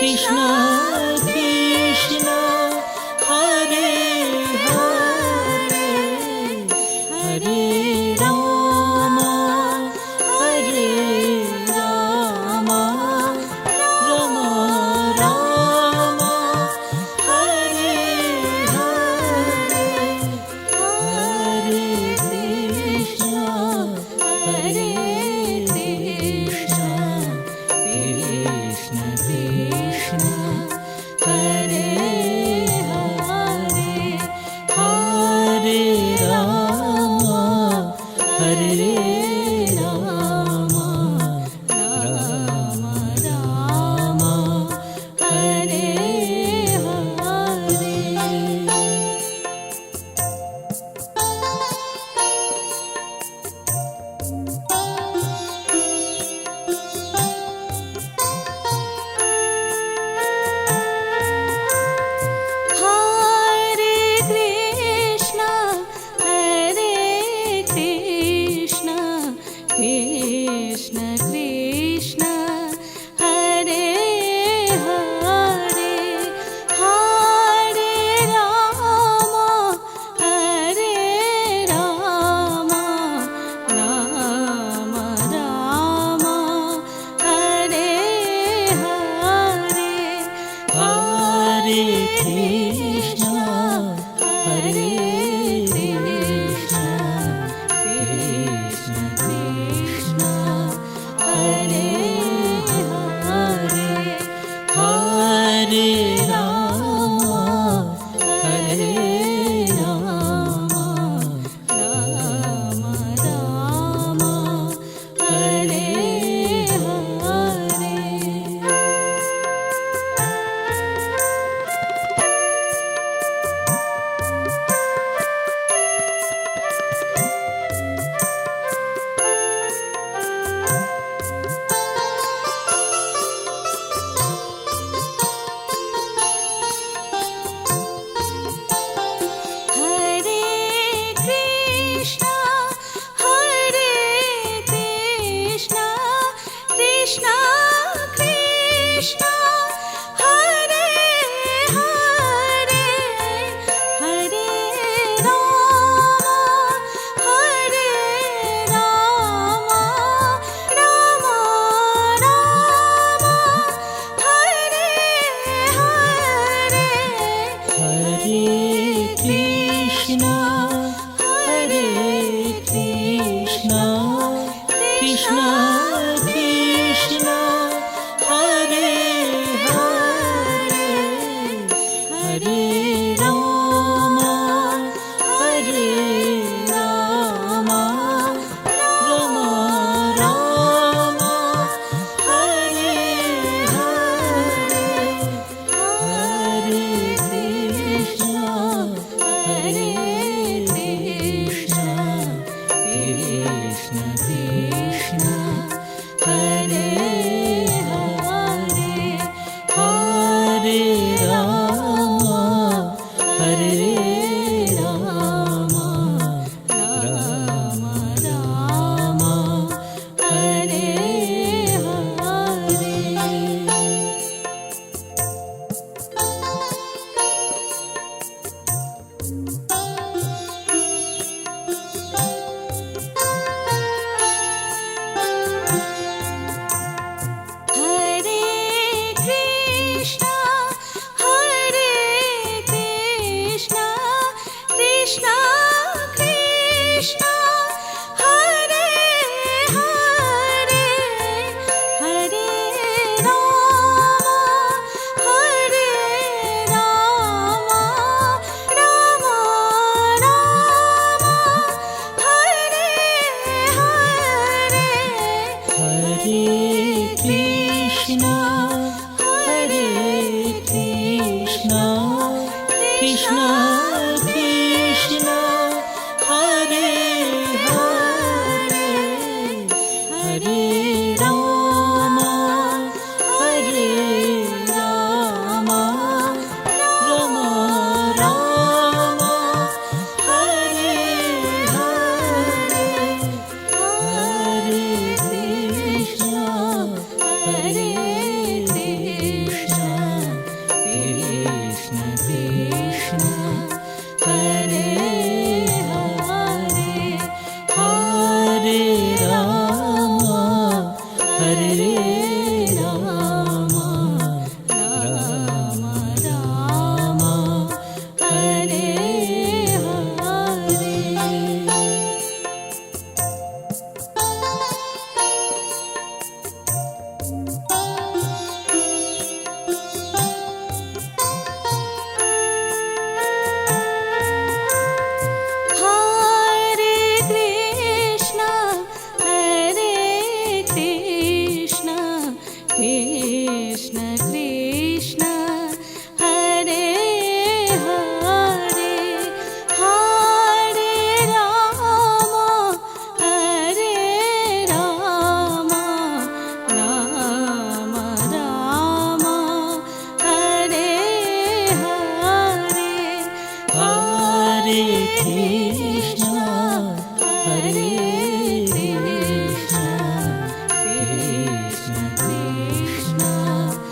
Krishna Krishna Hare Hare Hare Rama Hare Rama Rama Rama Hare Hare Hare Krishna Hare Krishna Krishna Krishna Hare Hare Hare Rama Hare Rama Rama Rama Hare Hare Hare Krishna Krishna Krishna Hare Hare Hare Rama Hare Rama Rama Rama Hare Hare Hare Krishna Hare Krishna Krishna Krishna Hare Hare Hare Rama Hare Rama Rama Rama Hare Hare Hare Krishna Krishna Krishna Hare Hare Hare Rama Hare Rama Rama Rama Hare Hare Hare Krishna Krishna Krishna Krishna Hare Hare Hare Rama Hare Rama Rama Rama Hare Hare Hare Krishna Krishna Krishna Krishna Hare Hare Hare Rama Hare Rama Rama Rama Hare Hare Hare Krishna Krishna Krishna Krishna Hare Hare Hare Rama Hare Rama Rama Rama Hare Hare Hare Krishna Krishna Krishna Krishna Hare Hare Hare Rama Hare Rama Rama Rama Hare Hare Hare Krishna Hare Ram Ram Ram Hare Hare. Krishna Krishna Hare Hare, Hare Ram Ram Ram Hare Hare. Hare Krishna Hare Krishna Krishna Krishna Hare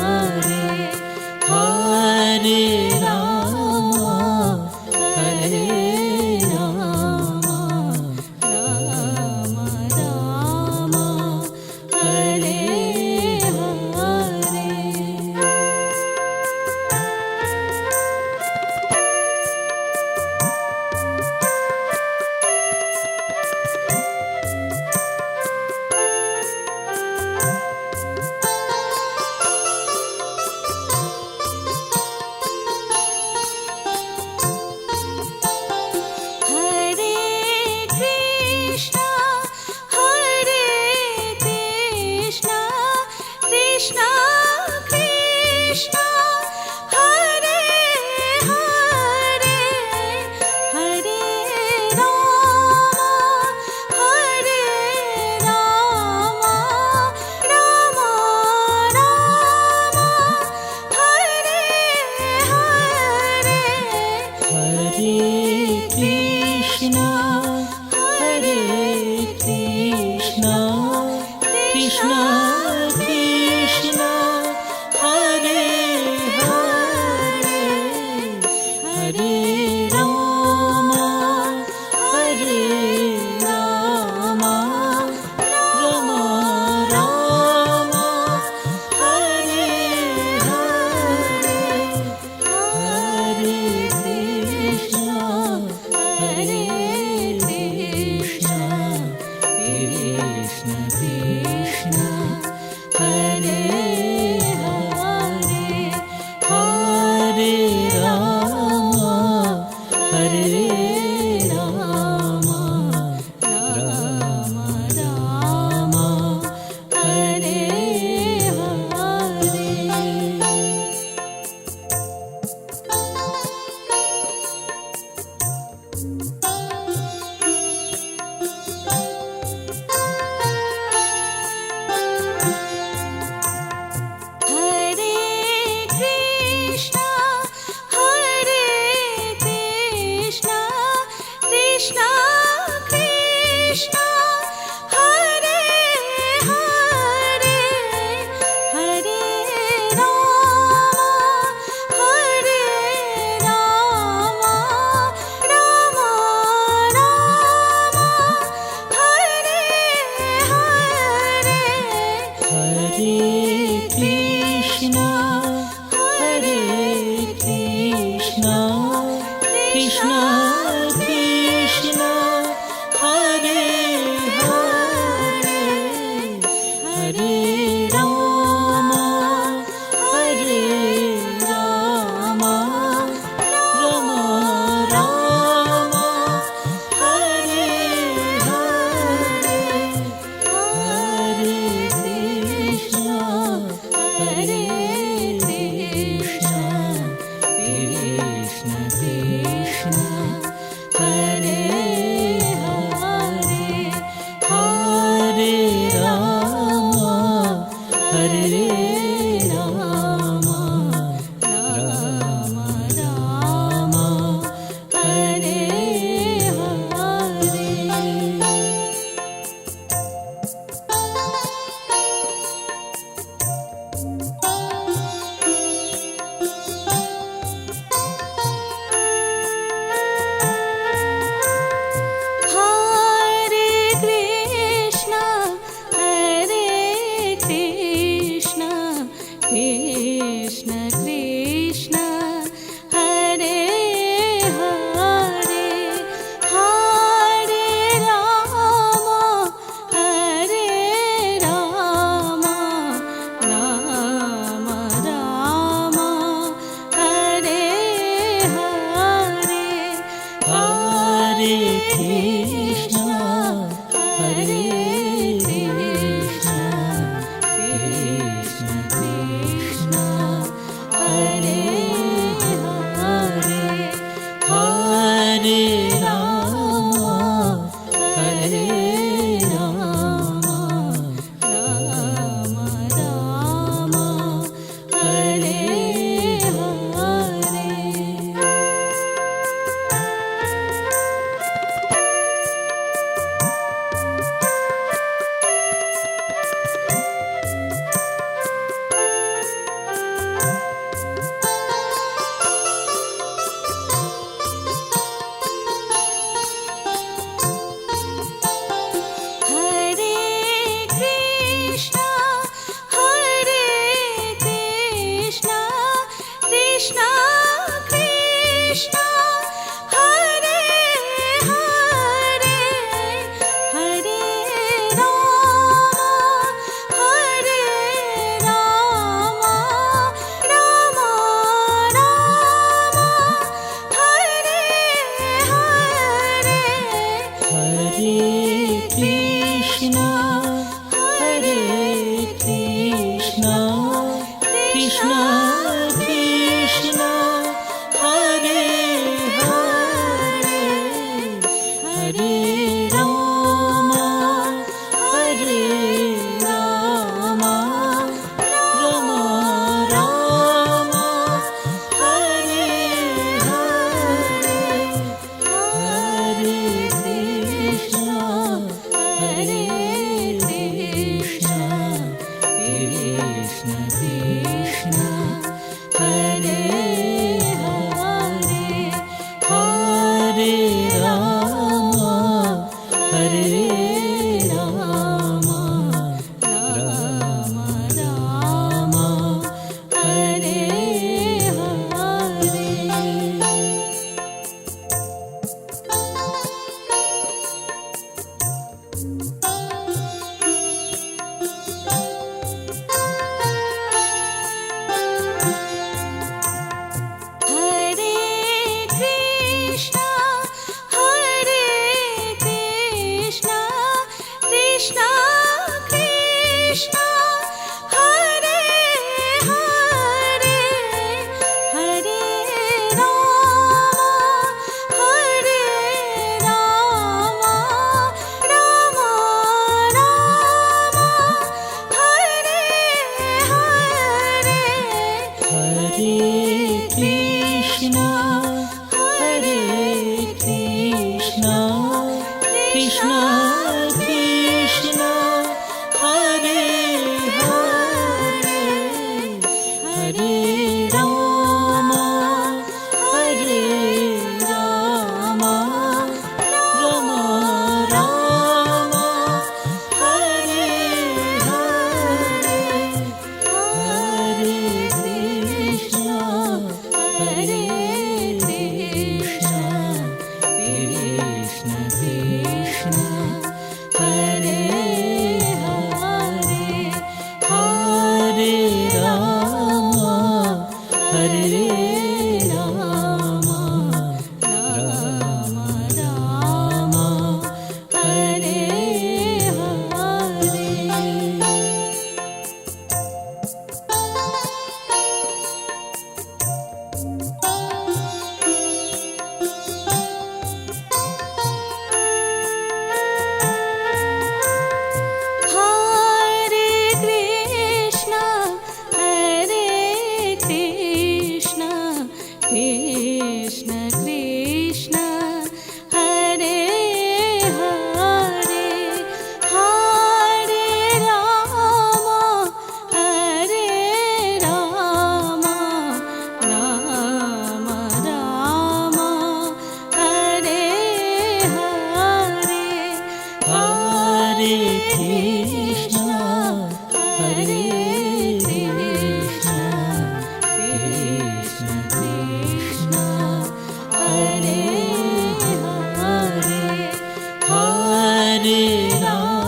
Hare, Hare Ram Ram Ram Hare Hare. Hare Krishna Krishna Krishna Hare Hare, Hare Ram Ram Ram Hare Hare. Hare Krishna Krishna Krishna Hare Hare, Hare Ram Ram Ram Hare Hare. Hare Krishna Krishna Krishna Hare Hare, Hare Ram Ram Ram Hare Hare. Hare Krishna Krishna Krishna Hare Hare, Hare Ram Ram Hare Hare. Hare Krishna Krishna Krishna Hare Hare, Hare Ram Ram Ram Hare Hare. Hare Krishna Krishna Krishna Hare Hare, Hare Ram Ram Ram Hare Hare. Hare Krishna Krishna Hare Krishna Krishna Krishna Hare Hare Hare Ram Hare Ram Ram Ram Hare Hare Hare Krishna Krishna Krishna Hare Hare Hare Ram Ram Ram Hare Hare Hare Krishna Krishna Krishna Hare Hare Hare Ram Ram Ram Hare Hare Hare Krishna Krishna Krishna Krishna Hare Hare Hare Ram Ram Ram Hare Hare Hare Krishna Krishna Krishna Hare Hare Hare Ram Ram Ram Hare Hare Hare Krishna Krishna Krishna Hare Hare Hare Ram Ram Ram Hare Hare Hare Krishna Krishna Krishna Hare Hare Hare Ram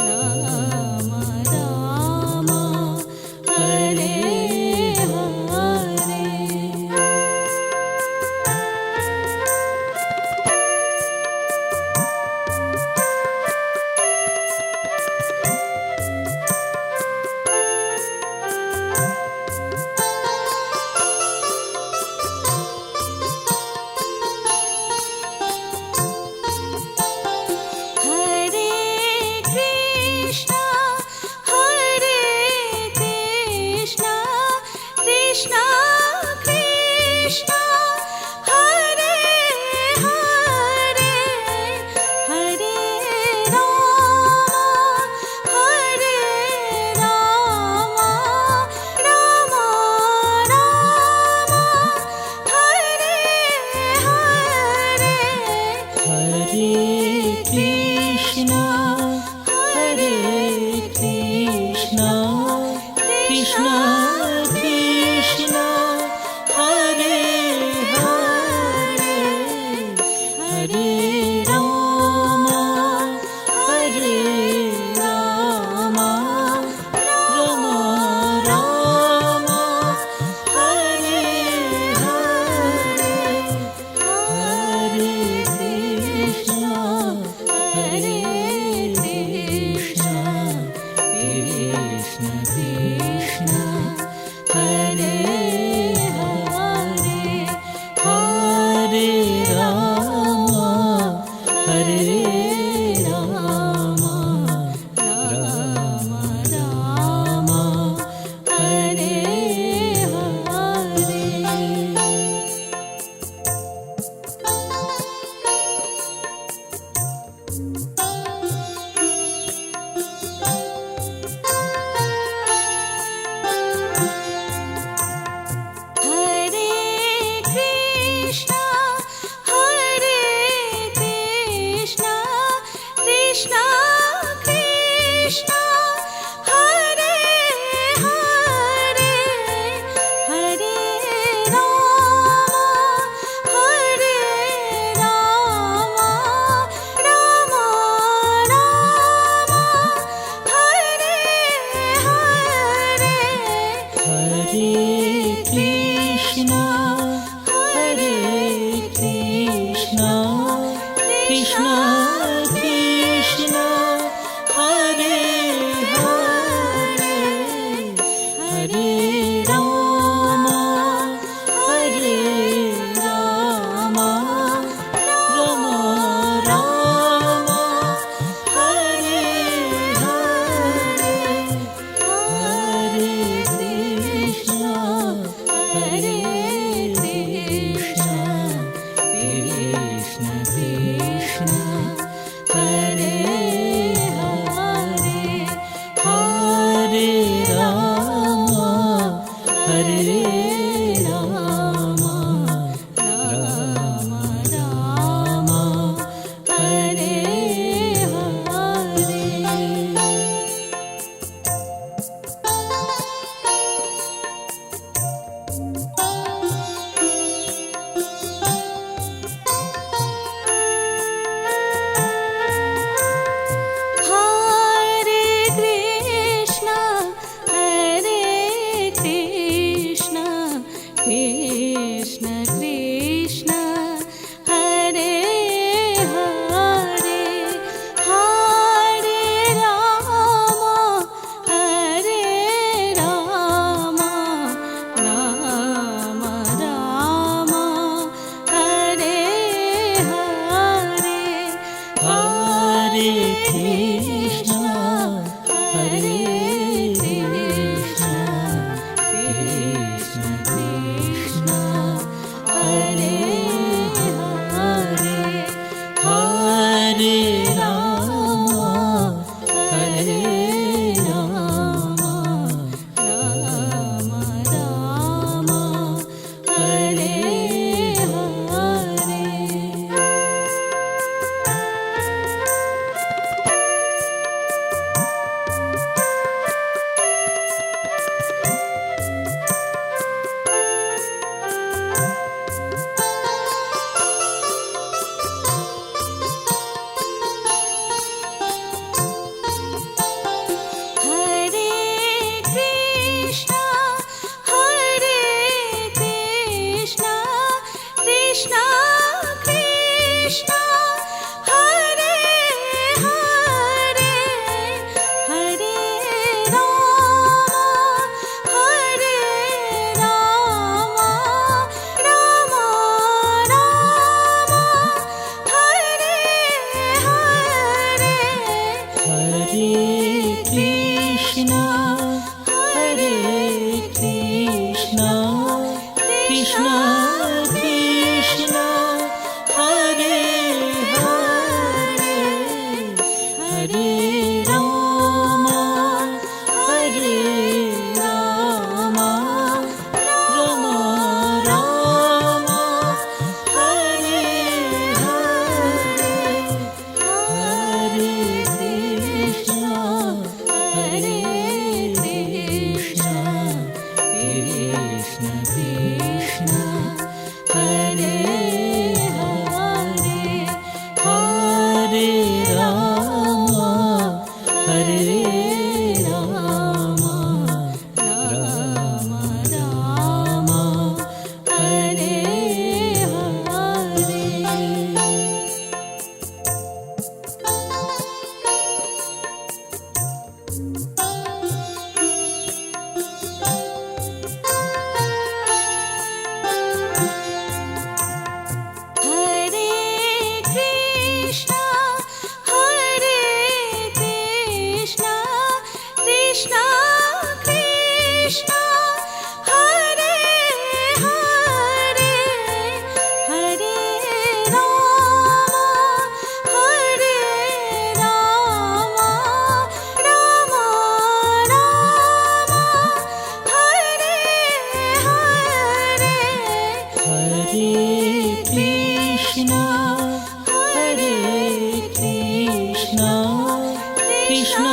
Ram Ram Hare Hare Hare Krishna Krishna Krishna Hare Hare Hare Ram Ram Ram Hare Hare Hare Krishna Krishna Krishna Krishna Hare Hare Hare Ram Ram Ram Ram Hare Hare Hare Krishna Krishna Hare Hare Hare Ram Hare Ram Ram Ram Hare Hare Hare Krishna Hare Krishna Krishna Krishna Hare Hare Hare Ram Hare Ram Ram Ram Hare Hare Hare Krishna Krishna Krishna Hare Hare Hare Ram Ram Ram Hare Hare Hare Krishna Krishna Krishna Hare Hare Hare Ram Ram Ram Hare Hare Hare Krishna Krishna Krishna Hare Hare Hare Ram Ram Ram Hare Hare Hare Krishna Krishna Krishna Hare Hare Hare Ram Ram Ram Ram Hare Hare Hare Krishna Krishna Krishna Hare Hare Hare Ram Ram Ram Hare Hare Hare Krishna Krishna Krishna Hare Hare Hare Ram Ram Ram Hare Hare Hare Krishna Krishna Krishna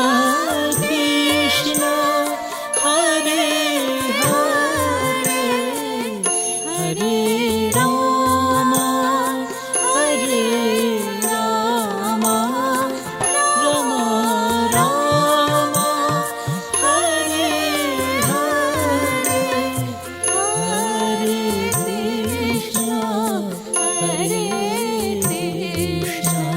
Krishna Hare Hare Hare Ram Ram Ram Ram Hare Hare Hare Krishna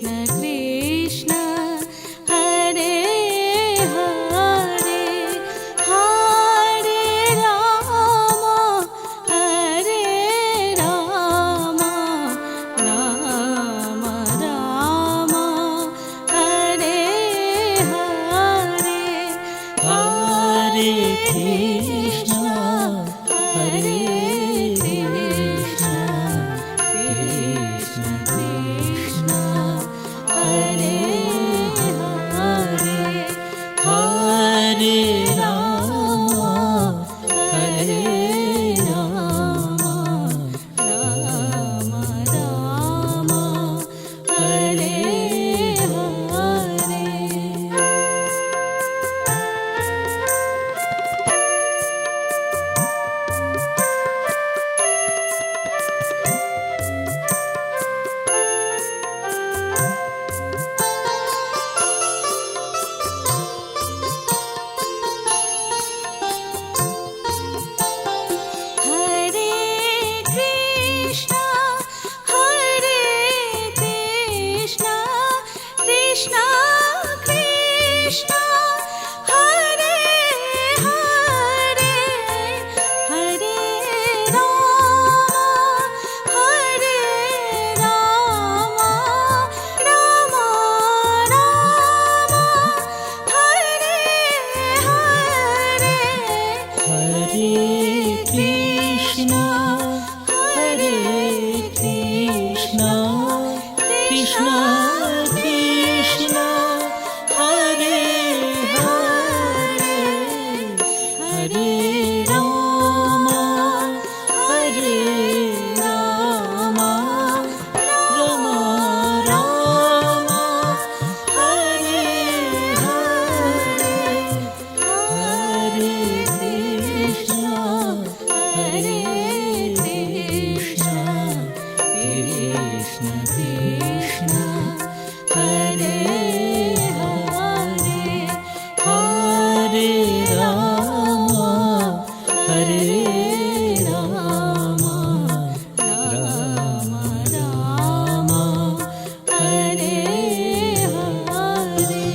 Krishna Hare Hare Hare Ram Ram Ram Hare Hare Hare Krishna Hare Krishna Krishna Krishna Hare Hare Hare Ram Ram Ram Hare Hare Hare Krishna Krishna Krishna Hare Hare Hare Ram Ram Ram Hare Hare Hare Krishna Krishna Krishna Hare Hare Hare Ram Ram Ram Hare Hare Hare Krishna Krishna Krishna Hare Hare Hare Ram Ram Ram Hare Hare Hare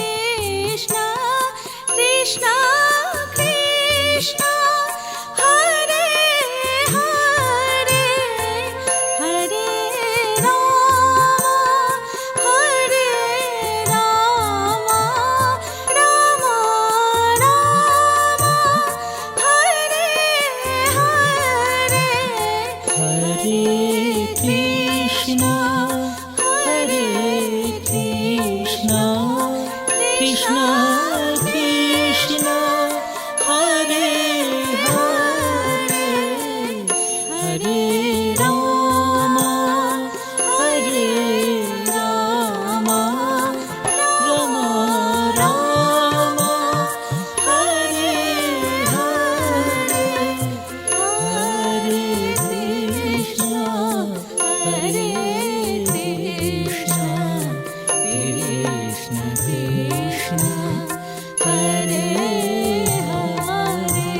Krishna Krishna Krishna Hare Hare Hare Ram Ram Hare Hare Hare Krishna Krishna Krishna Hare Hare Hare Ram Ram Ram Hare Hare Hare Krishna Krishna Krishna Hare Hare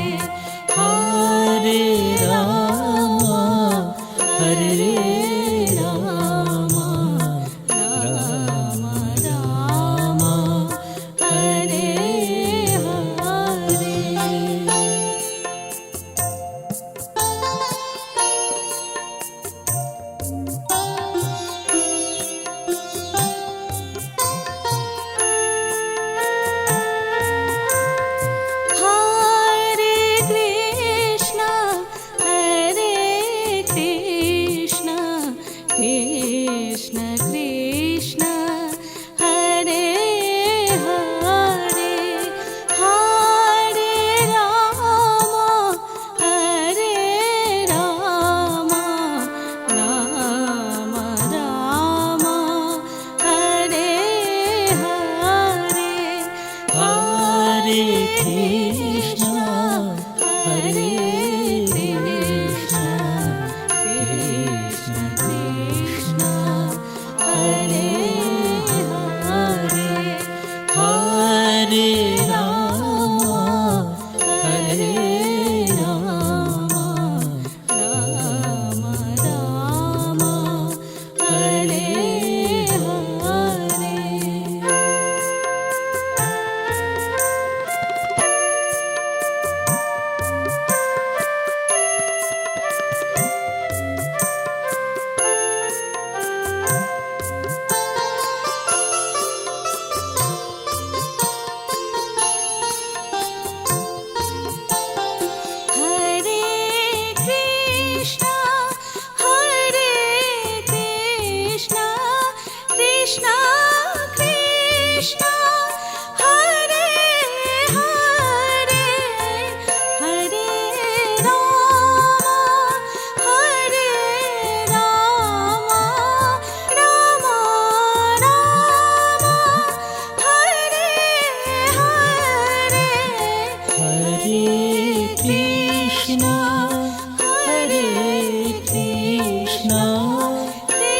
Hare Ram Ram Ram Hare Hare Hare Krishna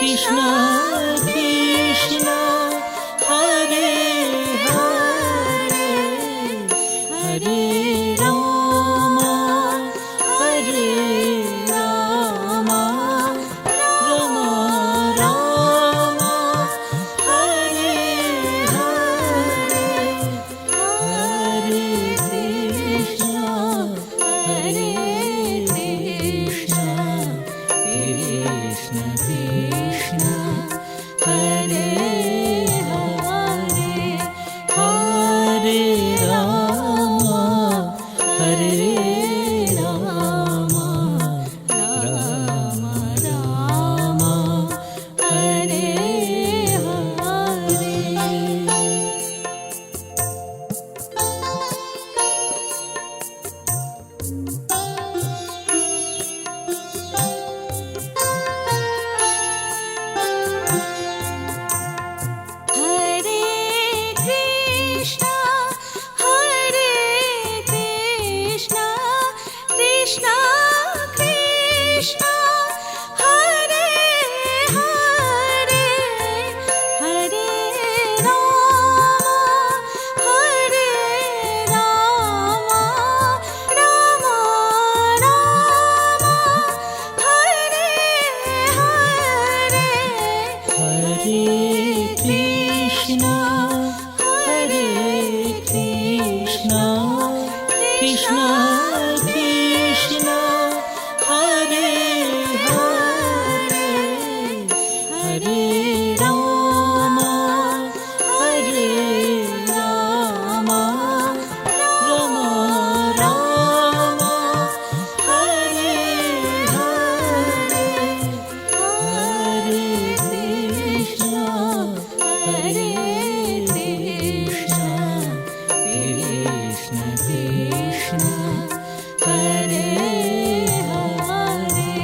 Krishna Krishna Hare Hare Hare Ram Hare Ram Ram Ram Hare Hare Hare Krishna Krishna Krishna Hare Hare Hare Ram Ram Ram Hare Hare Hare Krishna Krishna Krishna Hare Hare Hare Ram Ram Ram Hare Hare Hare Krishna Krishna Krishna Krishna Hare Hare Hare Ram Ram Ram Hare Hare Hare Krishna Krishna Krishna Hare Hare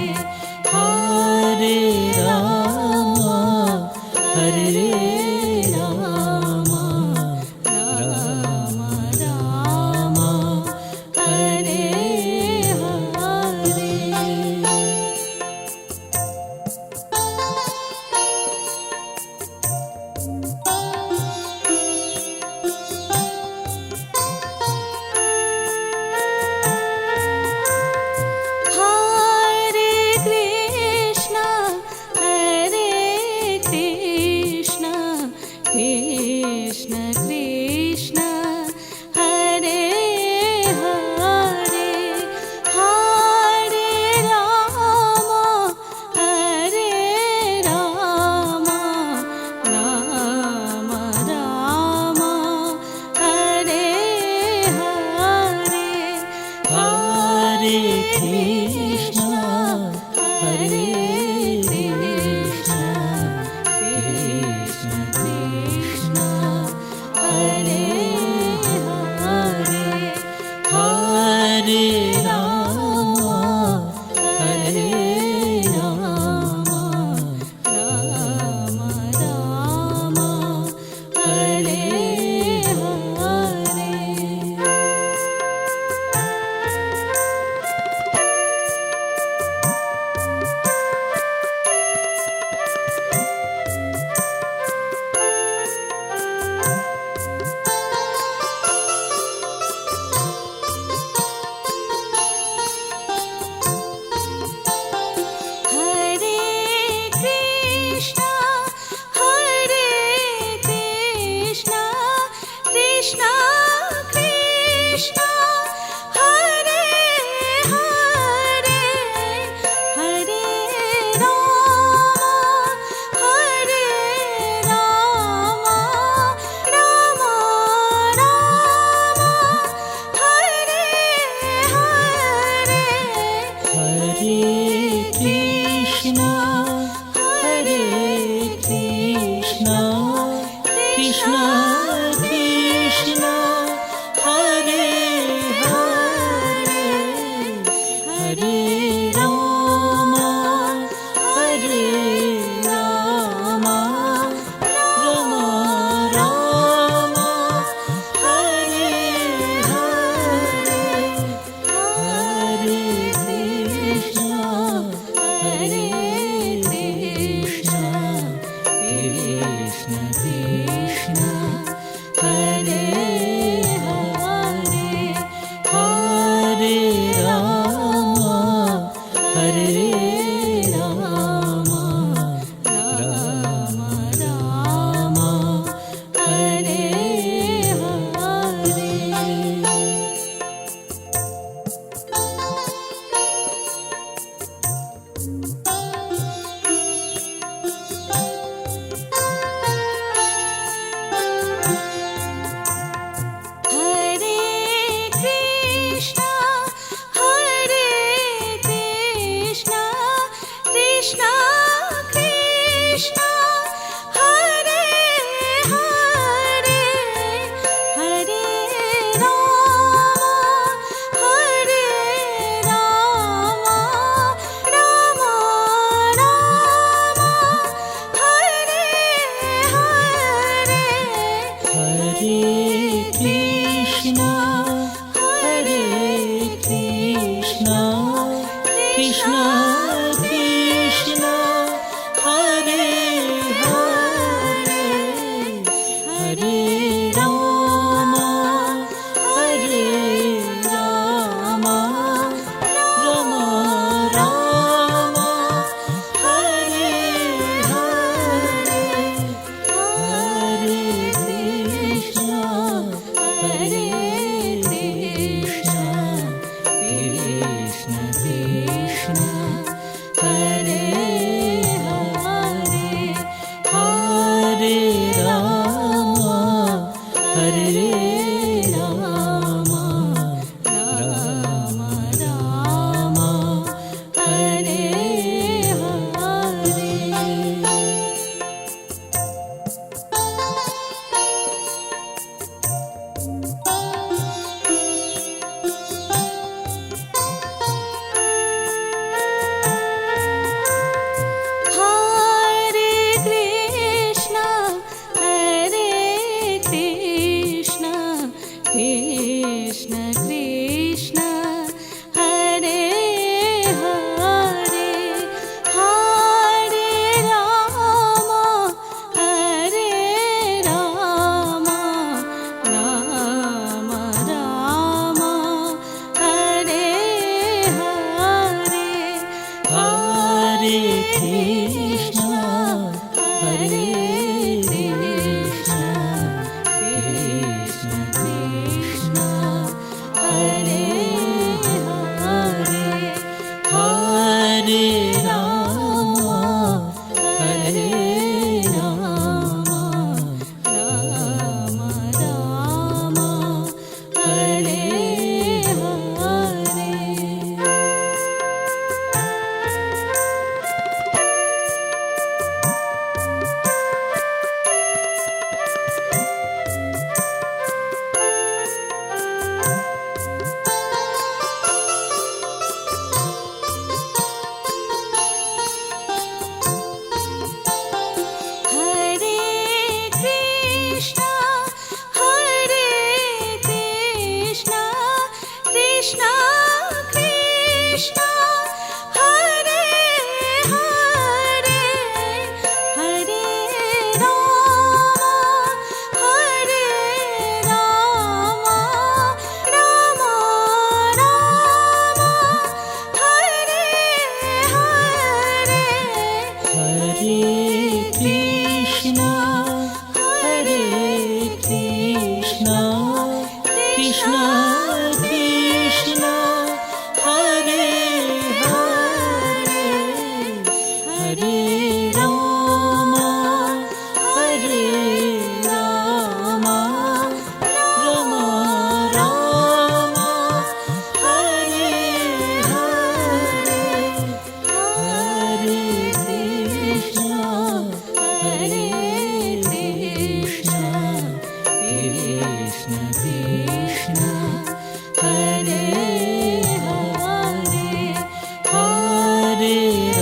Hare Ram Ram Ram Hare Hare Hare Krishna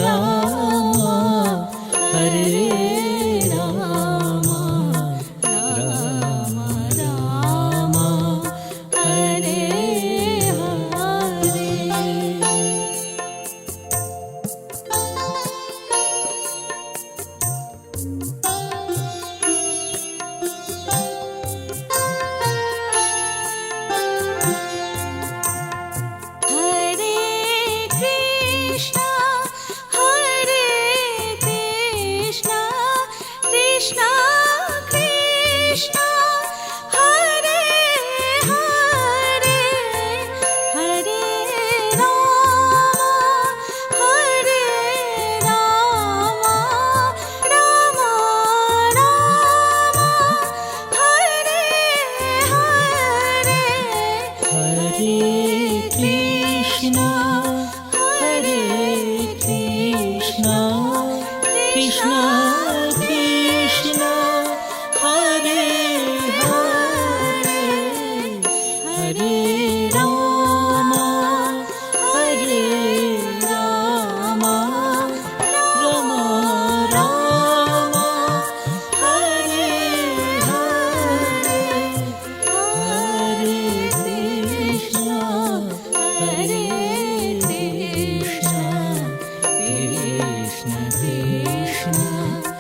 Rama Krishna Krishna Hare Hare Hare Ram Ram Ram Hare Hare Hare Krishna Krishna Krishna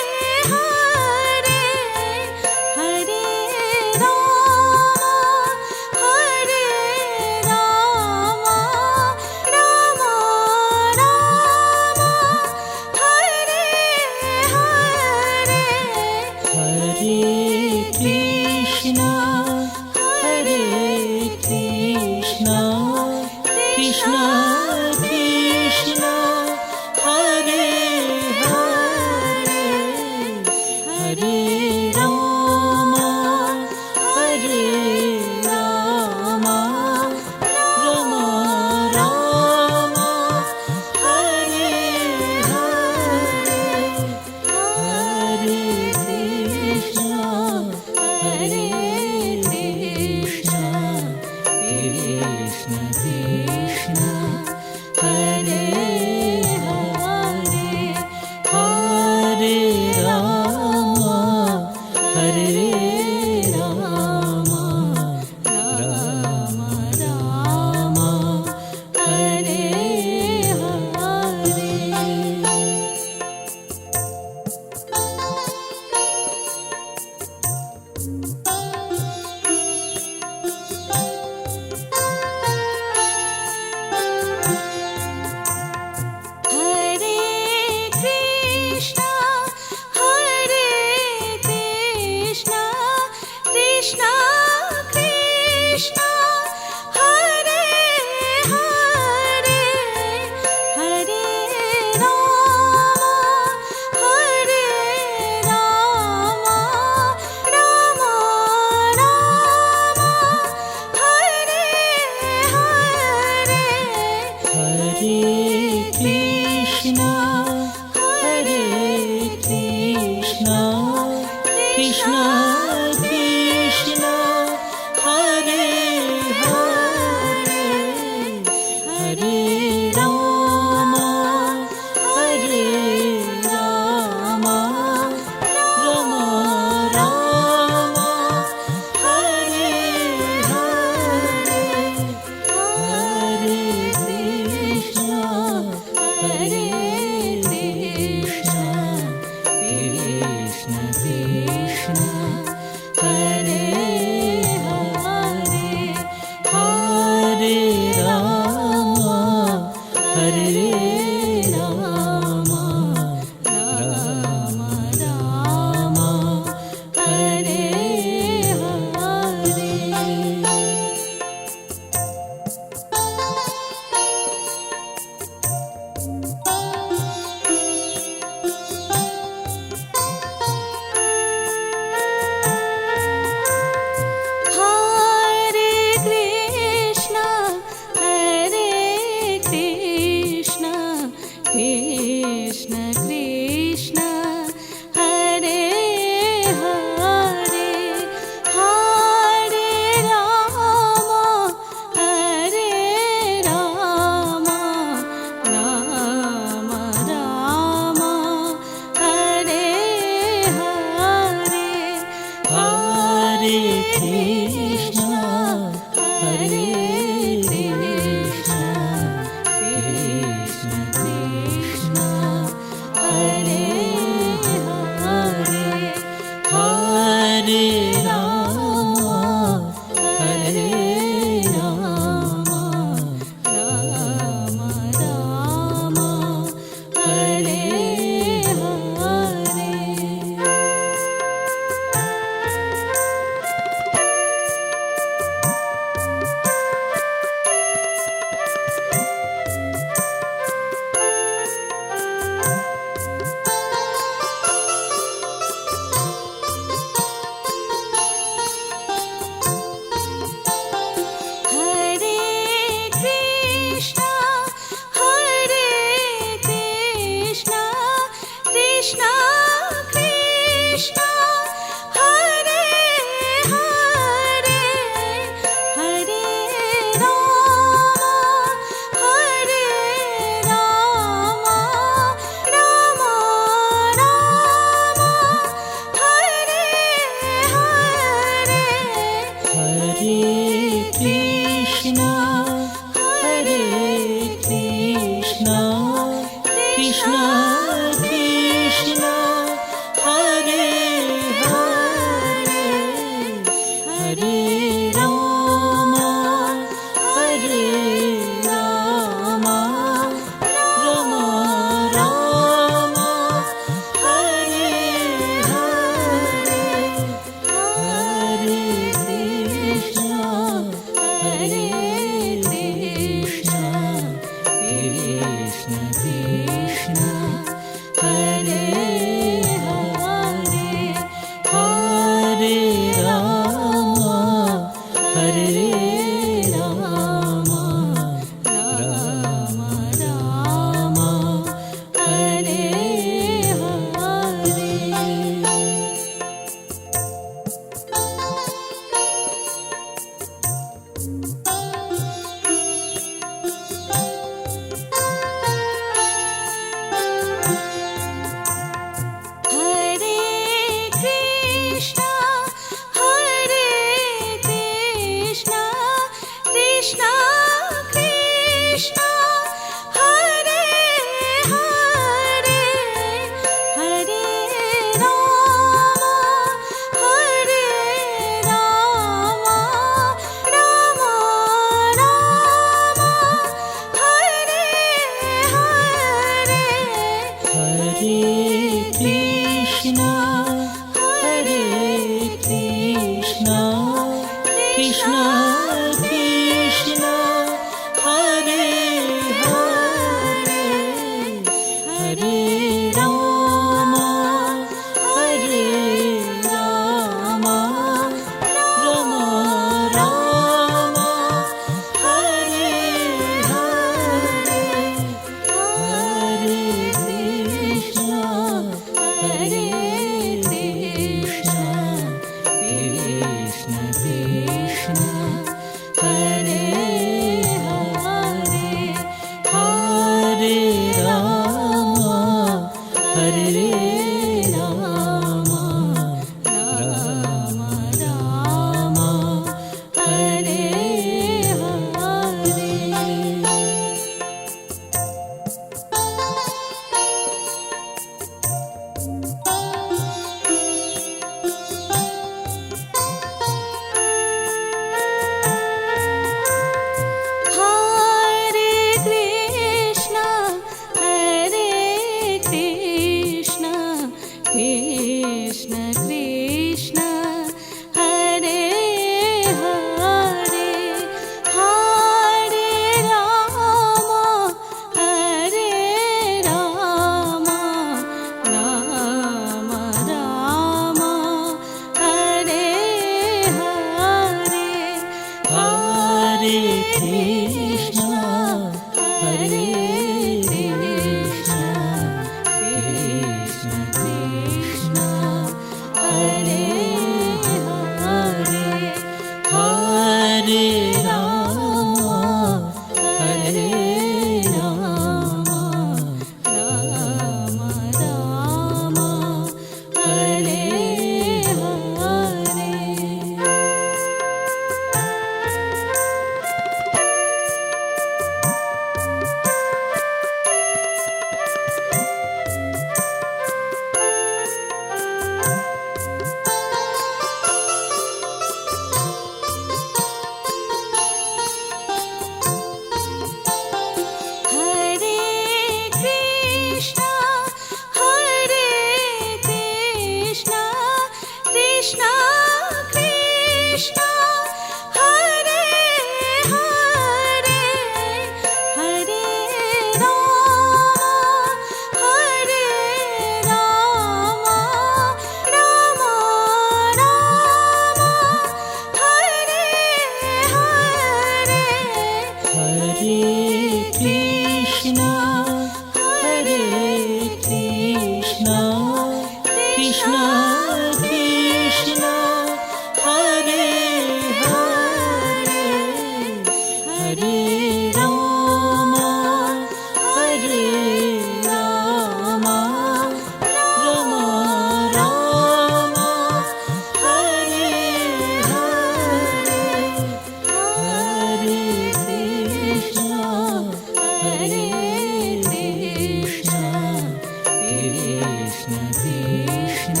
Krishna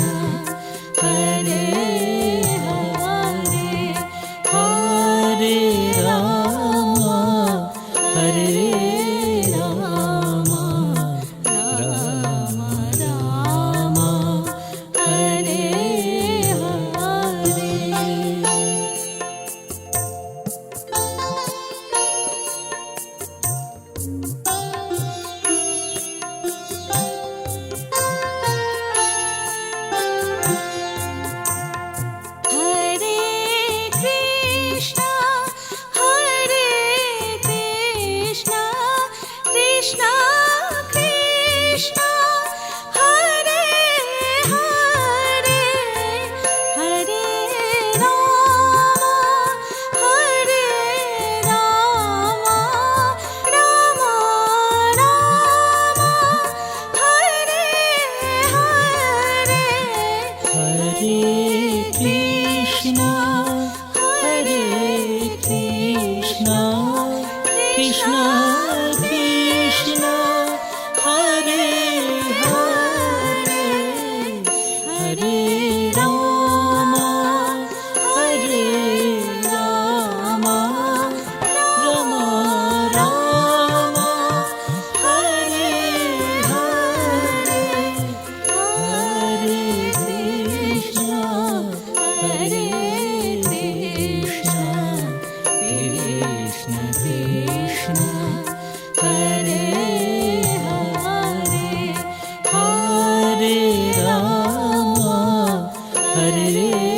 Hare Hare Hare Ram Hare Ram Ram Ram Hare Hare Hare Krishna Krishna Krishna Hare Hare Hare Ram Ram Ram Hare Hare Hare Krishna Krishna Krishna Hare Hare Hare Ram Ram Ram Hare Hare Hare Krishna Krishna Krishna Hare Hare Hare Ram Hare